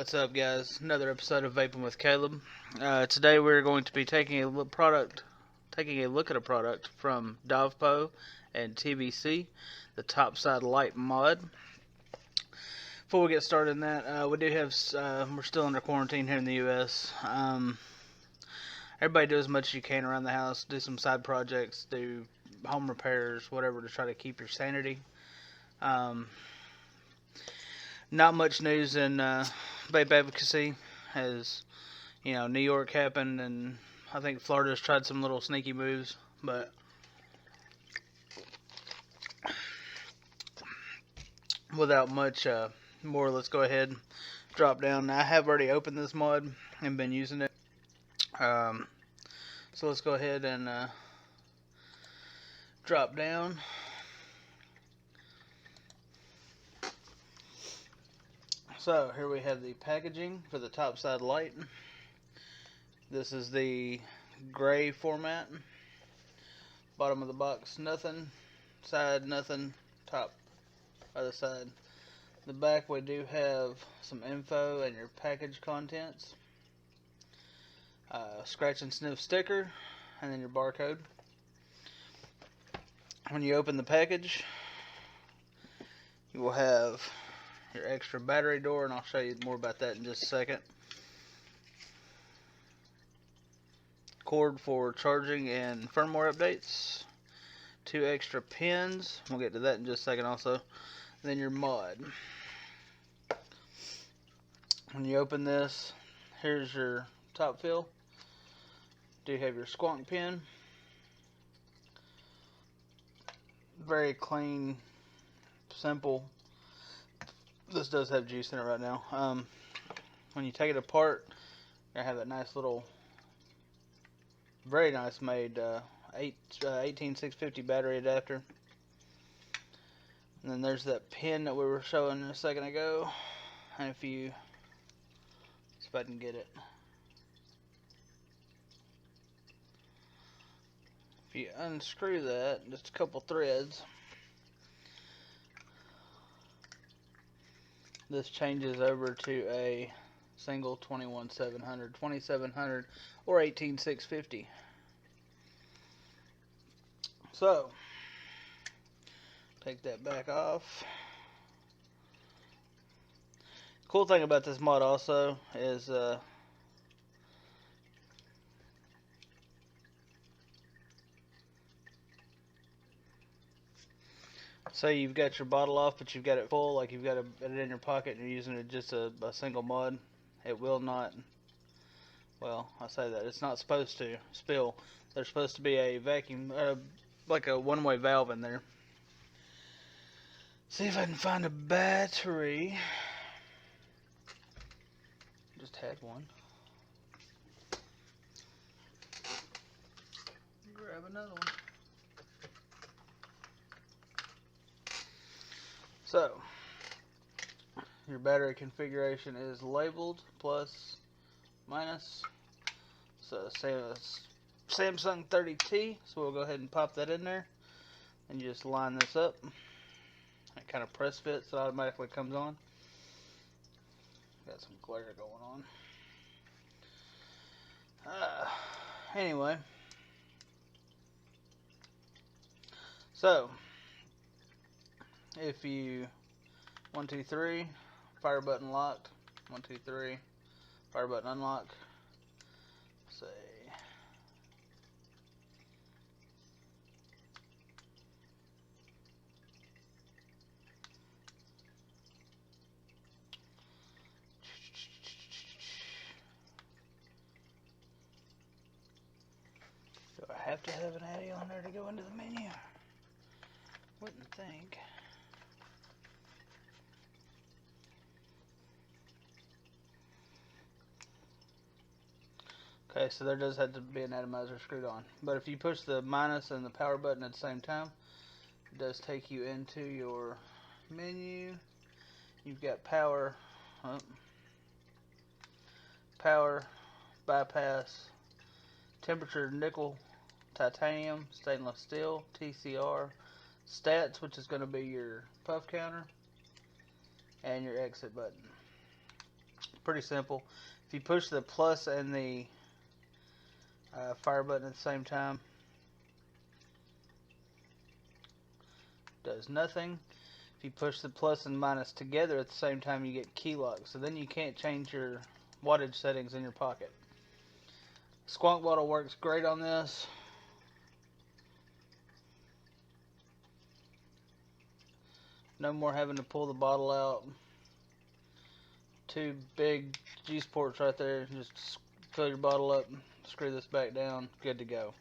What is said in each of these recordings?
What's up, guys? Another episode of Vaping with Caleb. Today we're going to be taking a look at a product from DOVPo and TVC, the Topside Lite mod. Before we get started in that, we do have we're still under quarantine here in the U.S. Everybody do as much as you can around the house. Do some side projects, do home repairs, whatever, to try to keep your sanity. Not much news in vape advocacy, as you know, New York happened, and I think Florida's tried some little sneaky moves, but without much more, let's go ahead and drop down. Now, I have already opened this mod and been using it, so let's go ahead and drop down. So here we have the packaging for the Topside Lite. This is the gray format. Bottom of the box, nothing. Side, nothing. Top, other side. The back, we do have some info and your package contents. Scratch and sniff sticker, and then your barcode. When you open the package, you will have your extra battery door, and I'll show you more about that in just a second. Cord for charging and firmware updates. 2 extra pins. We'll get to that in just a second also. And then your mod. When you open this, here's your top fill. Do have your Squonk pin. Very clean, simple. This does have juice in it right now. When you take it apart, you're going to have that nice little, very nice made 18650 battery adapter. And then there's that pin that we were showing a second ago. And if you, see if I can get it. If you unscrew that, just a couple threads, this changes over to a single 21700, 2700, or 18650. So, take that back off. Cool thing about this mod also is say you've got your bottle off, but you've got it full, like you've got it in your pocket and you're using it just a single mod, it will not, well, I say that, it's not supposed to spill. There's supposed to be a vacuum, like a one-way valve in there. See if I can find a battery. Just had one. Grab another one. So, your battery configuration is labeled plus, minus. So, Samsung 30T. So, we'll go ahead and pop that in there. And you just line this up. It kind of press fits, it automatically comes on. Got some glare going on. Anyway. So, if you 1, 2, 3, fire button locked, 1, 2, 3, fire button unlock, say do I have to have an Addy on there to go into the menu? Wouldn't think. Okay, so there does have to be an atomizer screwed on. But if you push the minus and the power button at the same time, it does take you into your menu. You've got power, bypass, temperature, nickel, titanium, stainless steel, TCR, stats, which is going to be your puff counter, and your exit button. Pretty simple. If you push the plus and the fire button at the same time, does nothing. If you push the plus and minus together at the same time, you get key lock. So then you can't change your wattage settings in your pocket. Squonk bottle works great on this. No more having to pull the bottle out. Two big juice ports right there. Just fill your bottle up, screw this back down, good to go.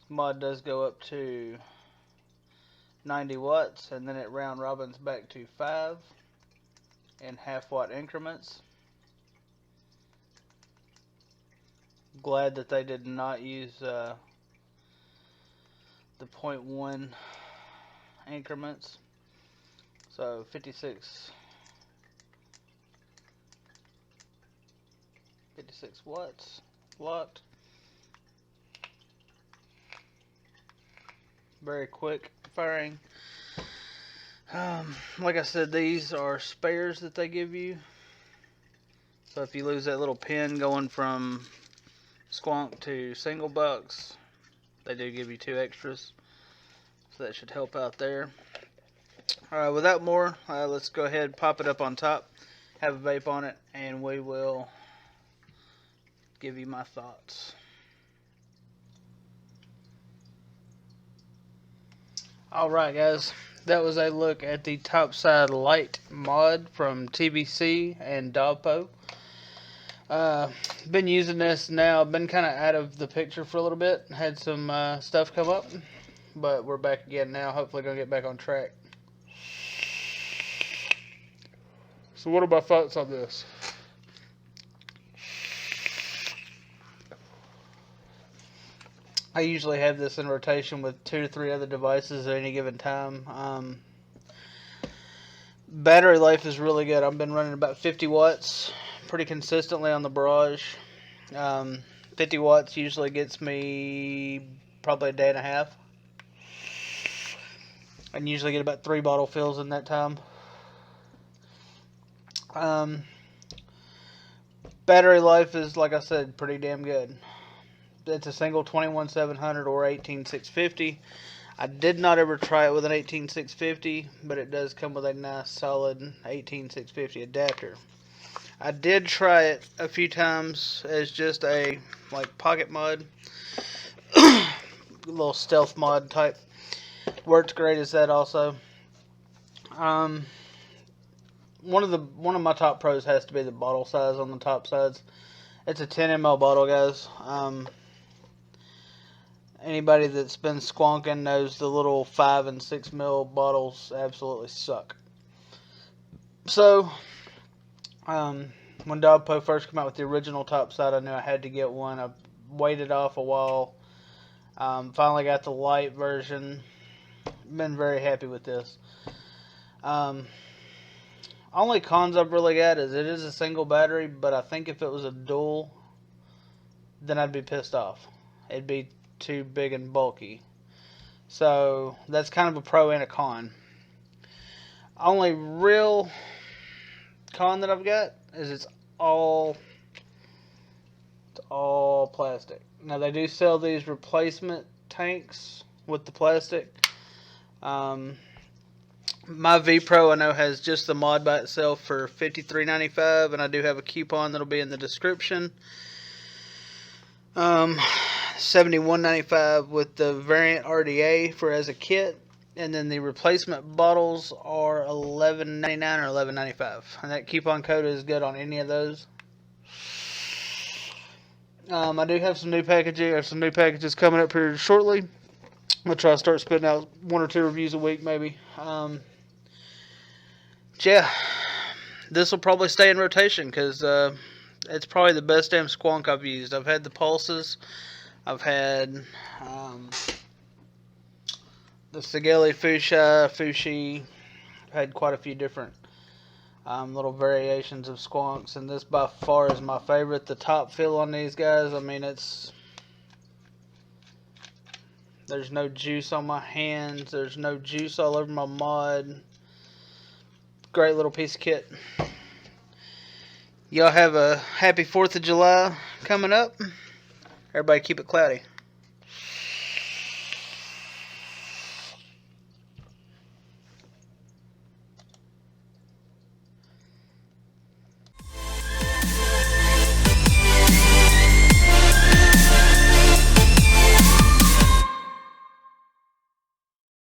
Mod does go up to 90 watts, and then it round robins back to 5 in half-watt increments. Glad that they did not use the 0.1 increments. So 56 watts locked. Very quick firing. Like I said, these are spares that they give you. So if you lose that little pin going from Squonk to single bucks, they do give you 2 extras. So that should help out there. Without more, let's go ahead, pop it up on top, have a vape on it, and we will give you my thoughts. Alright guys, that was a look at the Topside Lite mod from TVC and DOVPo. Been using this now, been kind of out of the picture for a little bit, had some stuff come up, but we're back again now, hopefully gonna get back on track. So what are my thoughts on this? I usually have this in rotation with 2 to 3 other devices at any given time. Battery life is really good. I've been running about 50 watts pretty consistently on the barrage. 50 watts usually gets me probably a day and a half. I usually get about 3 bottle fills in that time. Battery life is, like I said, pretty damn good. It's a single 21700 or 18650. I did not ever try it with an 18650, but it does come with a nice solid 18650 adapter. I did try it a few times as just a pocket mod, a little stealth mod type. Worked great as that also. One of my top pros has to be the bottle size on the top sides. It's a 10 ml bottle, guys. Anybody that's been squonking knows the little 5 and 6 ml bottles absolutely suck. So, when DOVPo first came out with the original Topside, I knew I had to get one. I waited off a while. Finally got the Lite version. Been very happy with this. Only cons I've really got is it is a single battery, but I think if it was a dual, then I'd be pissed off. It'd be too big and bulky. So that's kind of a pro and a con. Only real con that I've got is it's all plastic. Now they do sell these replacement tanks with the plastic. My VPro I know has just the mod by itself for $53.95, and I do have a coupon that'll be in the description. $71.95 with the variant RDA for as a kit, and then the replacement bottles are $11.99 or $11.95, and that coupon code is good on any of those. I do have some new packaging. I have some new packages coming up here shortly. I'm gonna try to start spitting out 1 or 2 reviews a week, maybe. Yeah, this will probably stay in rotation because it's probably the best damn Squonk I've used. I've had the pulses. I've had the Sigeli Fushi. I've had quite a few different little variations of Squonks, and this by far is my favorite. The top fill on these guys, I mean, There's no juice on my hands. There's no juice all over my mod. Great little piece of kit. Y'all have a happy 4th of July coming up. Everybody keep it cloudy.